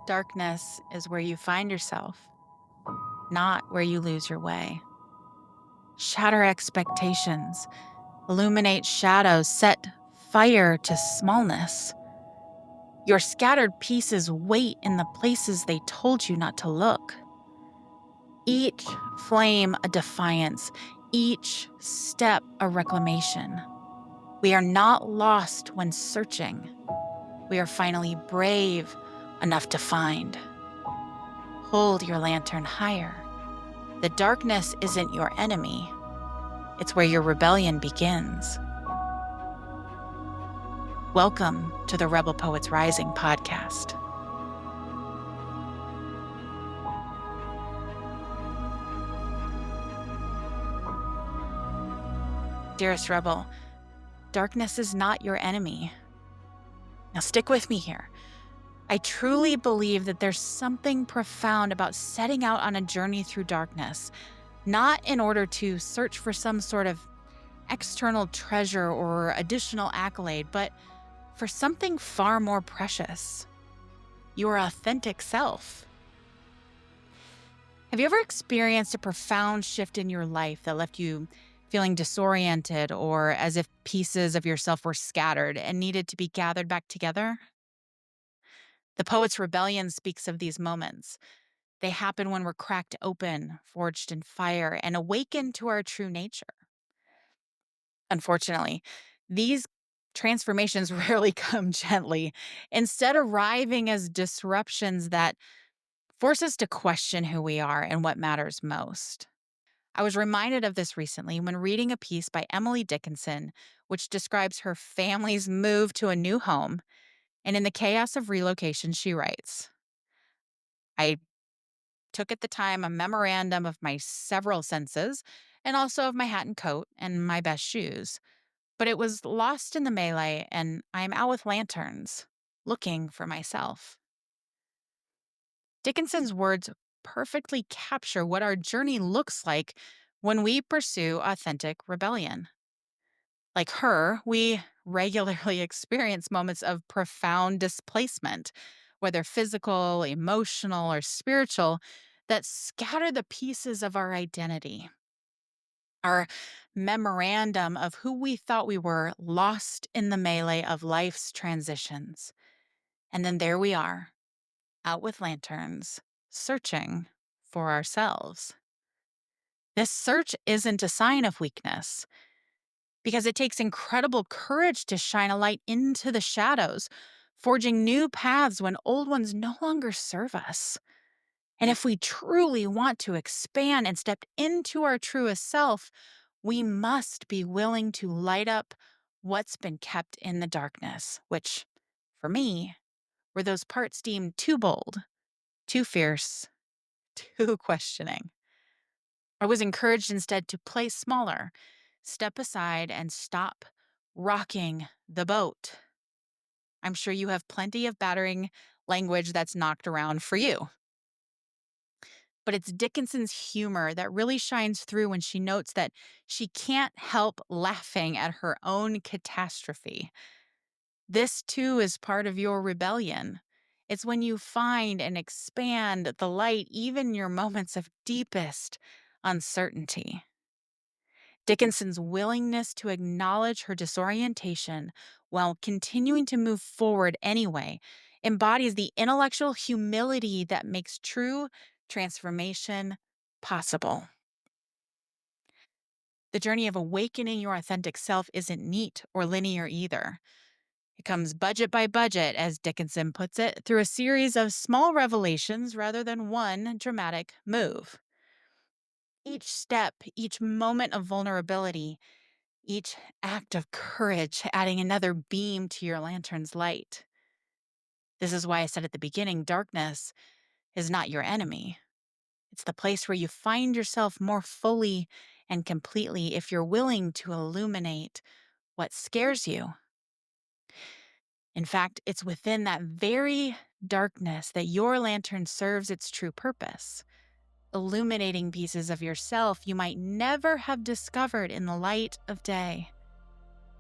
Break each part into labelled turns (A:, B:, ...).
A: Darkness is where you find yourself, not where you lose your way. Shatter expectations, illuminate shadows, set fire to smallness. Your scattered pieces wait in the places they told you not to look. Each flame a defiance, each step a reclamation. We are not lost when searching. We are finally brave enough to find. Hold your lantern higher. The darkness isn't your enemy, it's where your rebellion begins. Welcome to the Rebel Poets Rising podcast. Dearest Rebel, darkness is not your enemy. Now, stick with me here. I truly believe that there's something profound about setting out on a journey through darkness, not in order to search for some sort of external treasure or additional accolade, but for something far more precious: your authentic self. Have you ever experienced a profound shift in your life that left you feeling disoriented or as if pieces of yourself were scattered and needed to be gathered back together? The poet's rebellion speaks of these moments. They happen when we're cracked open, forged in fire, and awakened to our true nature. Unfortunately, these transformations rarely come gently, instead, arriving as disruptions that force us to question who we are and what matters most. I was reminded of this recently when reading a piece by Emily Dickinson, which describes her family's move to a new home. And in the chaos of relocation, she writes, I took at the time a memorandum of my several senses and also of my hat and coat and my best shoes. But it was lost in the melee, and I'm out with lanterns, looking for myself. Dickinson's words perfectly capture what our journey looks like when we pursue authentic rebellion. Like her, we regularly experience moments of profound displacement, whether physical, emotional, or spiritual, that scatter the pieces of our identity. Our memorandum of who we thought we were lost in the melee of life's transitions. And then there we are, out with lanterns, searching for ourselves. This search isn't a sign of weakness, because it takes incredible courage to shine a light into the shadows, forging new paths when old ones no longer serve us. And if we truly want to expand and step into our truest self, we must be willing to light up what's been kept in the darkness, which, for me, were those parts deemed too bold, too fierce, too questioning. I was encouraged instead to play smaller, step aside, and stop rocking the boat. I'm sure you have plenty of battering language that's knocked around for you. But it's Dickinson's humor that really shines through when she notes that she can't help laughing at her own catastrophe. This too is part of your rebellion. It's when you find and expand the light, even in your moments of deepest uncertainty. Dickinson's willingness to acknowledge her disorientation while continuing to move forward anyway embodies the intellectual humility that makes true transformation possible. The journey of awakening your authentic self isn't neat or linear either. It comes budget by budget, as Dickinson puts it, through a series of small revelations rather than one dramatic move. Each step, each moment of vulnerability, each act of courage adding another beam to your lantern's light. This is why I said at the beginning, darkness is not your enemy. It's the place where you find yourself more fully and completely if you're willing to illuminate what scares you. In fact, it's within that very darkness that your lantern serves its true purpose, illuminating pieces of yourself you might never have discovered in the light of day.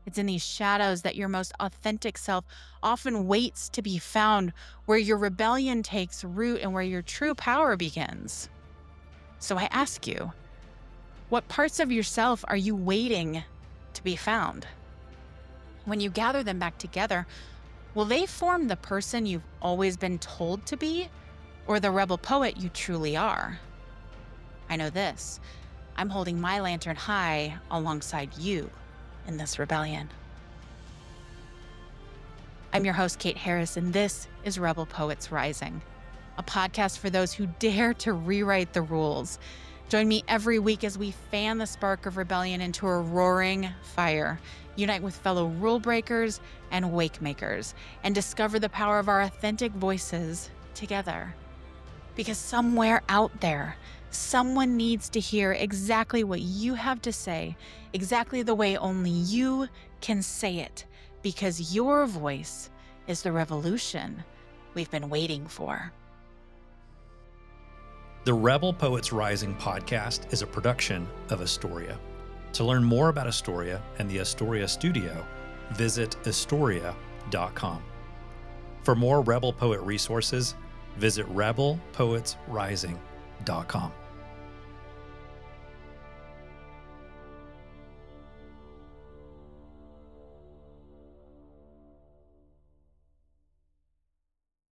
A: It's in these shadows that your most authentic self often waits to be found, where your rebellion takes root and where your true power begins. So I ask you, what parts of yourself are you waiting to be found? When you gather them back together, will they form the person you've always been told to be, or the rebel poet you truly are? I know this. I'm holding my lantern high alongside you in this rebellion. I'm your host, Kate Harris, and this is Rebel Poets Rising, a podcast for those who dare to rewrite the rules. Join me every week as we fan the spark of rebellion into a roaring fire, unite with fellow rule breakers and wake makers, and discover the power of our authentic voices together. Because somewhere out there, someone needs to hear exactly what you have to say, exactly the way only you can say it, because your voice is the revolution we've been waiting for.
B: The Rebel Poets Rising podcast is a production of Istoria. To learn more about Istoria and the Istoria studio, visit Istoria.com. For more Rebel Poet resources, visit rebelpoetsrising.com.